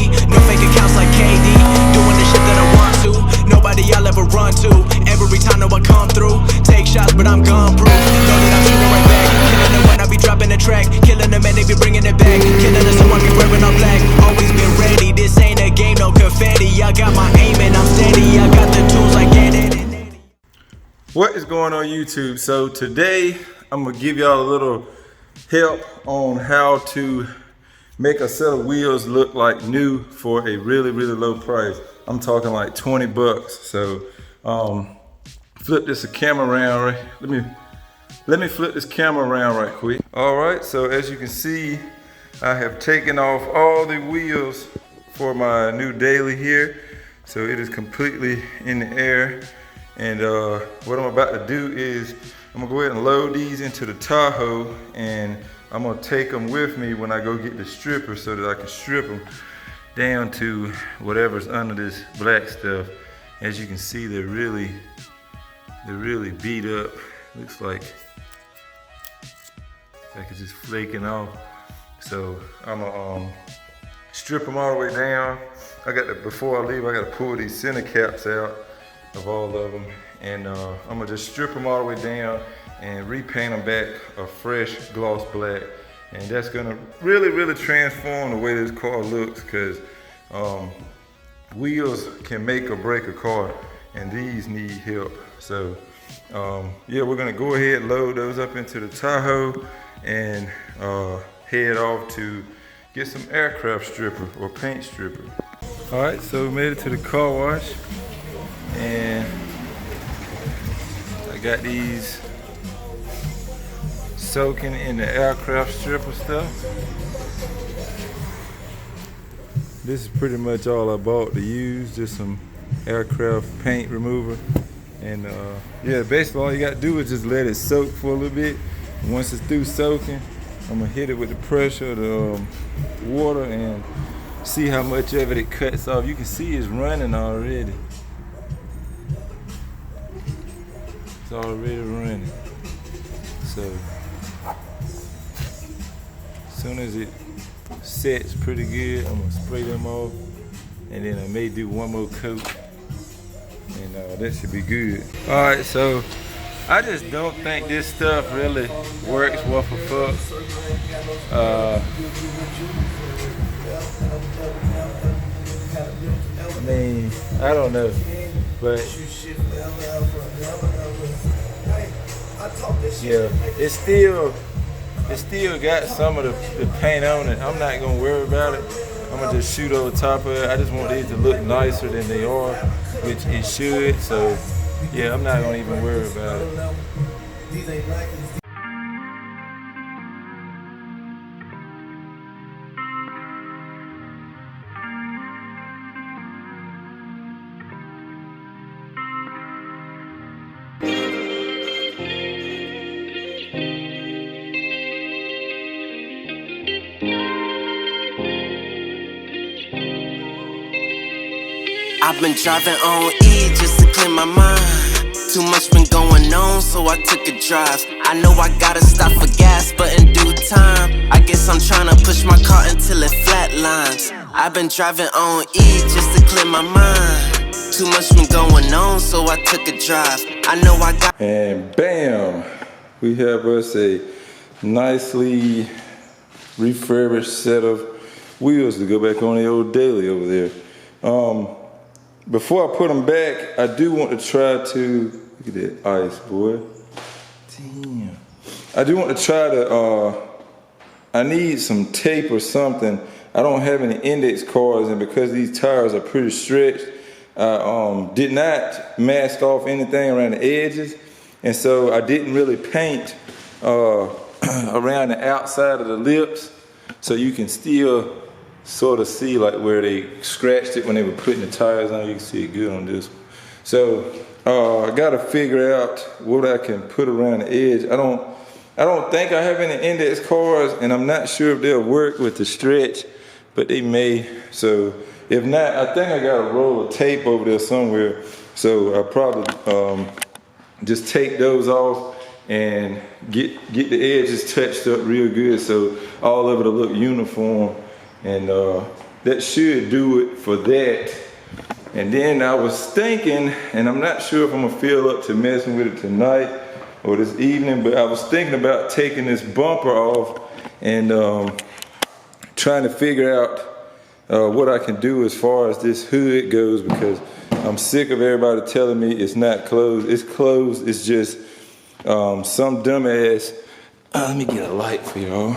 baby. No fake accounts like KD. Doing the shit that I want to. Nobody I'll ever run to. Every time I come through. Take shots, but I'm gun proof. Know that I'm shooting right back. Killing them when I be dropping the track. Killing them and they be bringing it back. Killing them so I be wearing all black. Always been ready. This ain't a game, no confetti. I got my aim and I'm steady. I got the tools like it. What is going on YouTube? So today I'm gonna give y'all a little help on how to make a set of wheels look like new for a really low price. I'm talking like 20 bucks. So flip this camera around, right? Let me flip this camera around right quick. All right, so as you can see, I have taken off all the wheels for my new daily here. So it is completely in the air. And what I'm about to do is I'm gonna go ahead and load these into the Tahoe, and I'm gonna take them with me when I go get the stripper so that I can strip them down to whatever's under this black stuff. As you can see, they're really beat up. Looks like it's just flaking off. So I'm gonna strip them all the way down. Before I leave, I gotta pull these center caps out of all of them, and I'm gonna just strip them all the way down and repaint them back a fresh gloss black, and that's gonna really transform the way this car looks, because wheels can make or break a car, and these need help. So yeah, we're gonna go ahead and load those up into the Tahoe and head off to get some aircraft stripper or paint stripper. All right, so we made it to the car wash, and I got these soaking in the aircraft stripper stuff. This is pretty much all I bought to use, just some aircraft paint remover. And yeah, basically all you got to do is just let it soak for a little bit. And once it's through soaking, I'm gonna hit it with the pressure of the water and see how much of it cuts off. You can see it's running already. It's already running. So as soon as it sets pretty good, I'm gonna spray them off, and then I may do one more coat, and that should be good. All right, so I just don't think this stuff really works worth a fuck. I mean, I don't know, but yeah, it still got some of the paint on it. I'm not gonna worry about it. I'm gonna just shoot over top of it. I just want these to look nicer than they are, which it should. So yeah, I'm not gonna even worry about it. I've been driving on E just to clear my mind. Too much been going on, so I took a drive. I know I gotta stop for gas, but in due time, I guess I'm tryna push my car until it flatlines. I've been driving on E just to clear my mind. Too much been going on, so I took a drive. I know I got. And bam, we have us a nicely refurbished set of wheels to go back on the old daily over there. Before I put them back, I do want to try to, look at that ice, boy. Damn. I do want to try to, I need some tape or something. I don't have any index cards, and because these tires are pretty stretched, I did not mask off anything around the edges, and so I didn't really paint around the outside of the lips, so you can still sort of see like where they scratched it when they were putting the tires on. You can see it good on this one. So I gotta figure out what I can put around the edge. I don't think I have any index cards, and I'm not sure if they'll work with the stretch, but they may. So if not, I think I got a roll of tape over there somewhere. So I'll probably just take those off and get the edges touched up real good, so all of it'll look uniform. And that should do it for that. And then I was thinking, and I'm not sure if I'm gonna feel up to messing with it tonight or this evening, but I was thinking about taking this bumper off and trying to figure out what I can do as far as this hood goes, because I'm sick of everybody telling me it's not closed. It's closed, it's just some dumbass. Let me get a light for y'all.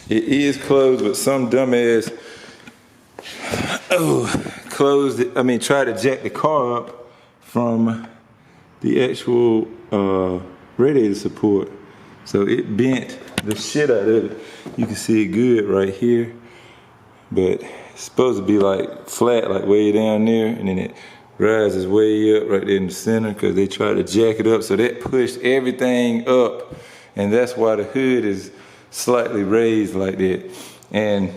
It is closed, but some dumbass closed it. I mean, tried to jack the car up from the actual radiator support. So it bent the shit out of it. You can see it good right here, but it's supposed to be like flat, like way down there, and then it rises way up right there in the center because they tried to jack it up. So that pushed everything up, and that's why the hood is slightly raised like that. And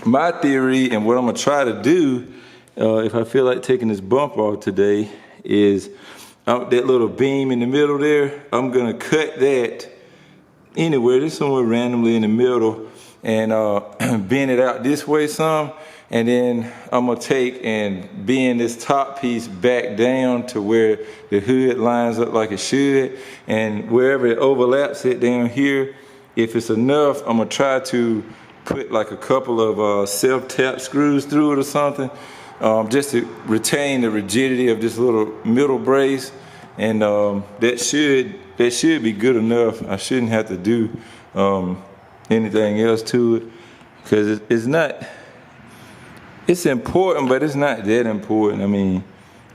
my theory, and what I'm gonna try to do, if I feel like taking this bumper off today, is that little beam in the middle there, I'm gonna cut that anywhere, just somewhere randomly in the middle, and bend it out this way some, and then I'm gonna take and bend this top piece back down to where the hood lines up like it should, and wherever it overlaps it down here, if it's enough, I'm gonna try to put like a couple of self-tap screws through it or something, just to retain the rigidity of this little middle brace, and that should be good enough. I shouldn't have to do anything else to it, because it's important, but it's not that important. I mean,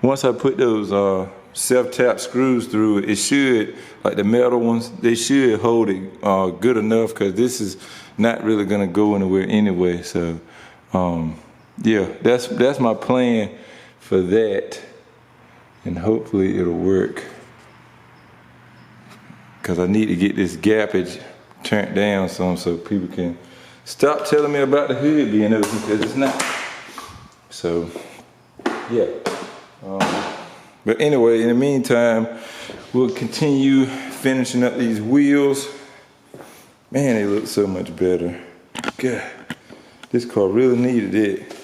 once I put those self-tap screws through it, it should, like the metal ones, they should hold it good enough, because this is not really gonna go anywhere anyway. So yeah, that's my plan for that, and hopefully it'll work, because I need to get this gappage turned down some so people can stop telling me about the hood being open, because it's not. So yeah, but anyway, in the meantime, we'll continue finishing up these wheels. Man, they look so much better. God, this car really needed it.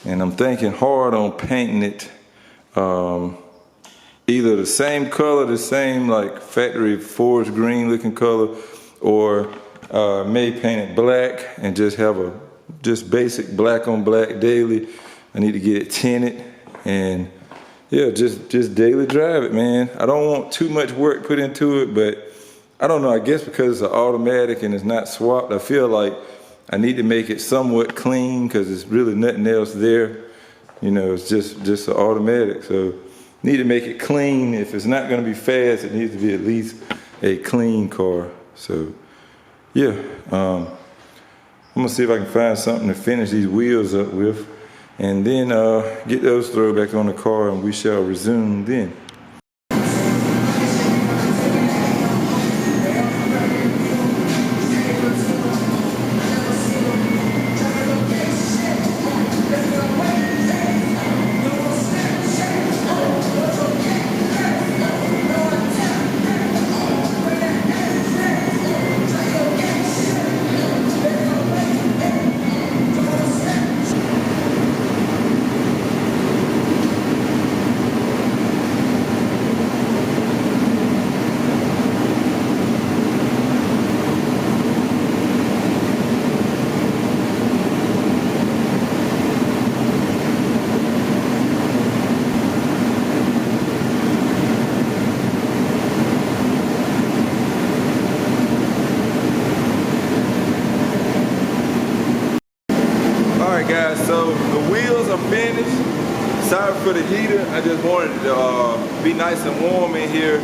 And I'm thinking hard on painting it either the same color, the same like factory forest green looking color, or may paint it black and just have a basic black on black daily. I need to get it tinted, and yeah, just daily drive it, man. I don't want too much work put into it, but I don't know, I guess because it's an automatic and it's not swapped, I feel like I need to make it somewhat clean, because there's really nothing else there. You know, it's just an automatic, so need to make it clean. If it's not gonna be fast, it needs to be at least a clean car. So yeah, I'm gonna see if I can find something to finish these wheels up with, and then get those thrown back on the car, and we shall resume then. Guys, so the wheels are finished. Sorry for the heater. I just wanted it to be nice and warm in here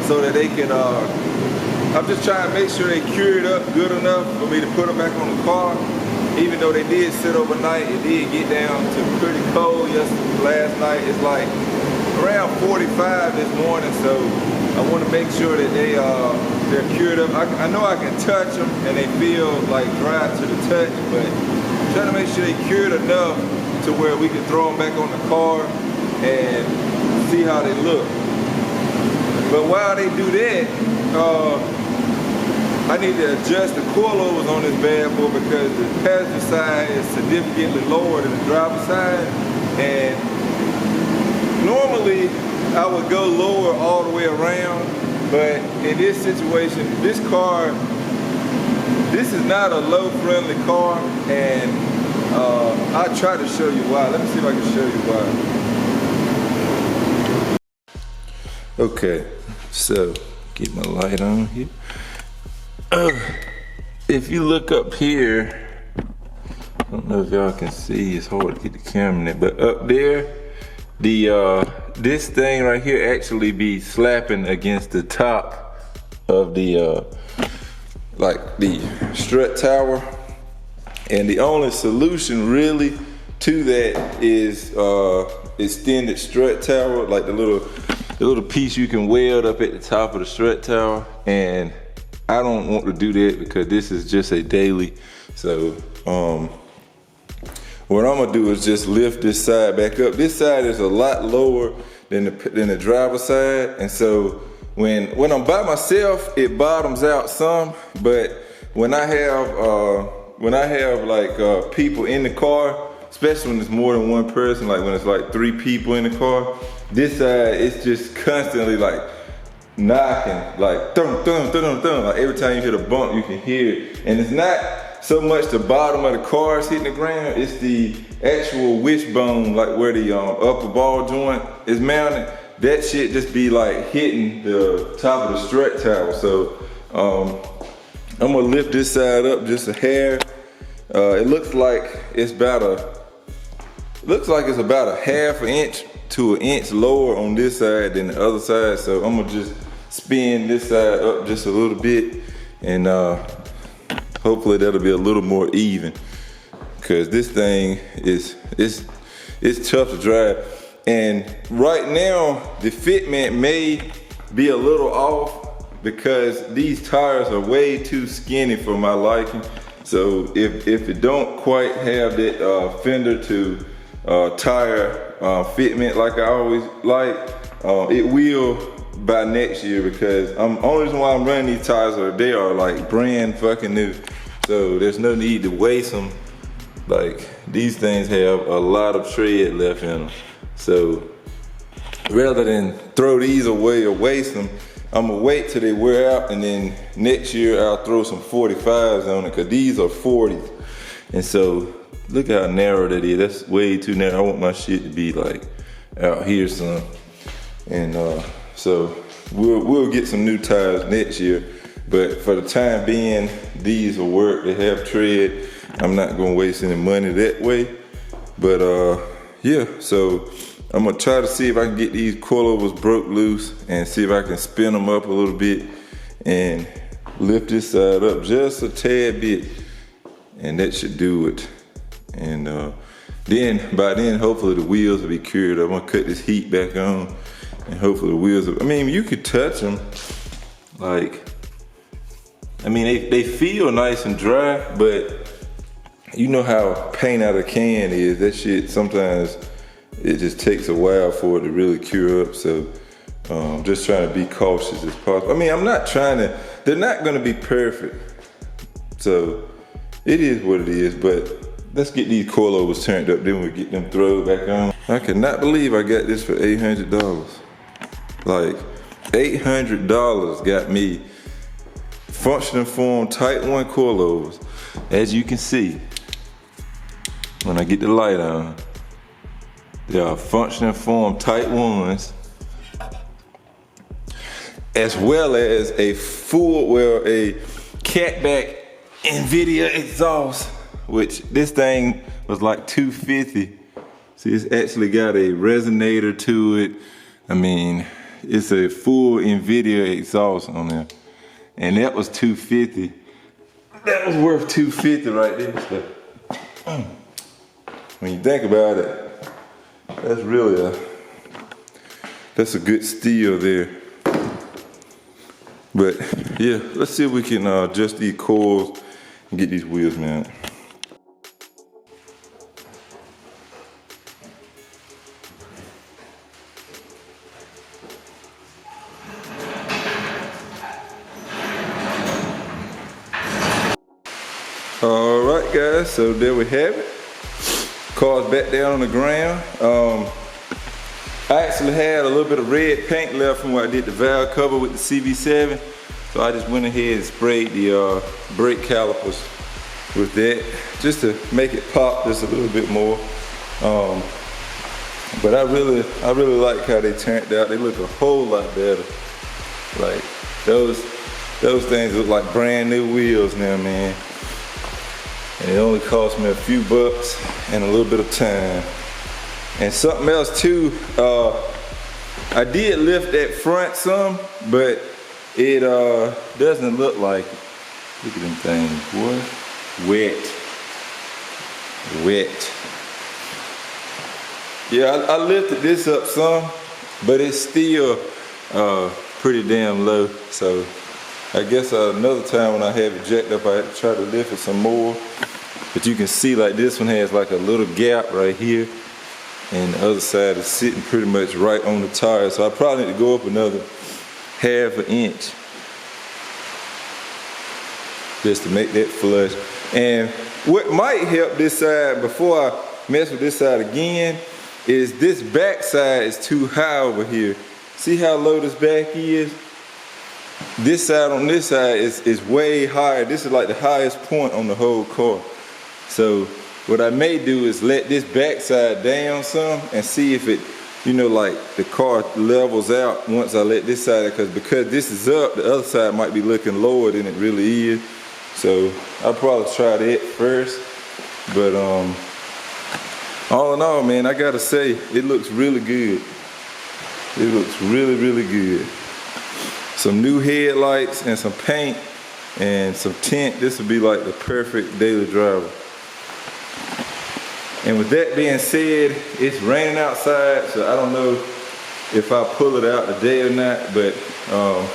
so that they can, I'm just trying to make sure they cured up good enough for me to put them back on the car. Even though they did sit overnight, it did get down to pretty cold last night. It's like around 45 this morning, so I want to make sure that they're cured up. I know I can touch them and they feel like dry to the touch, but trying to make sure they cured enough to where we can throw them back on the car and see how they look. But while they do that, I need to adjust the coilovers on this bad boy because the passenger side is significantly lower than the driver's side. And normally I would go lower all the way around, but in this situation, this car, this is not a low friendly car, and I'll try to show you why. Let me see if I can show you why. Okay, so get my light on here. If you look up here, I don't know if y'all can see, it's hard to get the camera in it, but up there, this thing right here actually be slapping against the top of the like the strut tower, and the only solution really to that is extended strut tower, like the little piece you can weld up at the top of the strut tower, and I don't want to do that because this is just a daily. So what I'm gonna do is just lift this side back up. This side is a lot lower than the driver's side, and so when I'm by myself, it bottoms out some. But when I have like people in the car, especially when it's more than one person, like when it's like 3 people in the car, this side it's just constantly like knocking, like thump, thump, thump, thump. Like every time you hit a bump, you can hear it. And it's not so much the bottom of the car is hitting the ground, it's the actual wishbone, like where the upper ball joint is mounted. That shit just be like hitting the top of the strut tower. So I'm gonna lift this side up just a hair. It looks like it's about a ½ inch to an inch lower on this side than the other side. So I'm gonna just spin this side up just a little bit, and hopefully that'll be a little more even, because this thing is tough to drive. And right now the fitment may be a little off because these tires are way too skinny for my liking. So if it don't quite have that fender to tire fitment like I always like, it will by next year, because only reason why I'm running these tires they are like brand fucking new. So there's no need to waste them. Like, these things have a lot of tread left in them. So rather than throw these away or waste them, I'm gonna wait till they wear out, and then next year I'll throw some 45s on it, cause these are 40s. And so look how narrow that is. That's way too narrow. I want my shit to be like out here some. And so we'll get some new tires next year. But for the time being, these will work. They have tread. I'm not gonna waste any money that way. But yeah, so I'm gonna try to see if I can get these coilovers broke loose and see if I can spin them up a little bit and lift this side up just a tad bit, and that should do it. And then by then, hopefully the wheels will be cured. I'm gonna cut this heat back on, and hopefully the wheels will, I mean, you could touch them. Like, I mean, they feel nice and dry, but you know how paint out of a can is. That shit, sometimes it just takes a while for it to really cure up. So just trying to be cautious as possible. I mean, I'm not trying to, they're not gonna be perfect. So it is what it is, but let's get these coilovers turned up, then we'll get them thrown back on. I cannot believe I got this for $800. Like, $800 got me functioning form Type 1 coilovers. As you can see, when I get the light on, they are functioning form Type 1s, as well as a a catback NVIDIA exhaust, which this thing was like $250. See, it's actually got a resonator to it. I mean, it's a full NVIDIA exhaust on there. And that was $250. That was worth $250 right there. So, when you think about it, that's really that's a good steal there. But yeah, let's see if we can adjust these coils and get these wheels mounted. Alright guys, so there we have it. Car's back down on the ground. I actually had a little bit of red paint left from when I did the valve cover with the CG5, so I just went ahead and sprayed the brake calipers with that, just to make it pop just a little bit more. But I really like how they turned out. They look a whole lot better. Like those things look like brand new wheels now, man. And it only cost me a few bucks and a little bit of time. And something else too, I did lift that front some, but it doesn't look like it. Look at them things, boy. Wet. Yeah, I lifted this up some, but it's still pretty damn low. So I guess another time when I have it jacked up, I have to try to lift it some more. But you can see like this one has like a little gap right here, and the other side is sitting pretty much right on the tire. So I probably need to go up another ½ an inch just to make that flush. And what might help this side before I mess with this side again is this back side is too high over here. See how low this back is? This side on this side is way higher. This is like the highest point on the whole car. So what I may do is let this back side down some and see if it, you know, like the car levels out once I let this side, because this is up, the other side might be looking lower than it really is. So I'll probably try that first. But all in all, man, I gotta say, it looks really good. It looks really good. Some new headlights and some paint and some tint. This would be like the perfect daily driver. And with that being said, it's raining outside, so I don't know if I pull it out today or not, but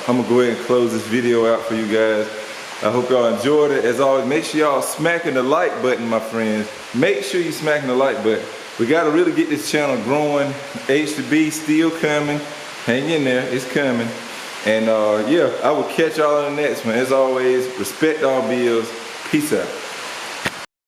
I'm gonna go ahead and close this video out for you guys. I hope y'all enjoyed it. As always, make sure y'all smacking the like button, my friends. Make sure you smacking the like button. We gotta really get this channel growing. H to B still coming. Hang in there, it's coming. And yeah, I will catch y'all in the next one. As always, respect all bills. Peace out.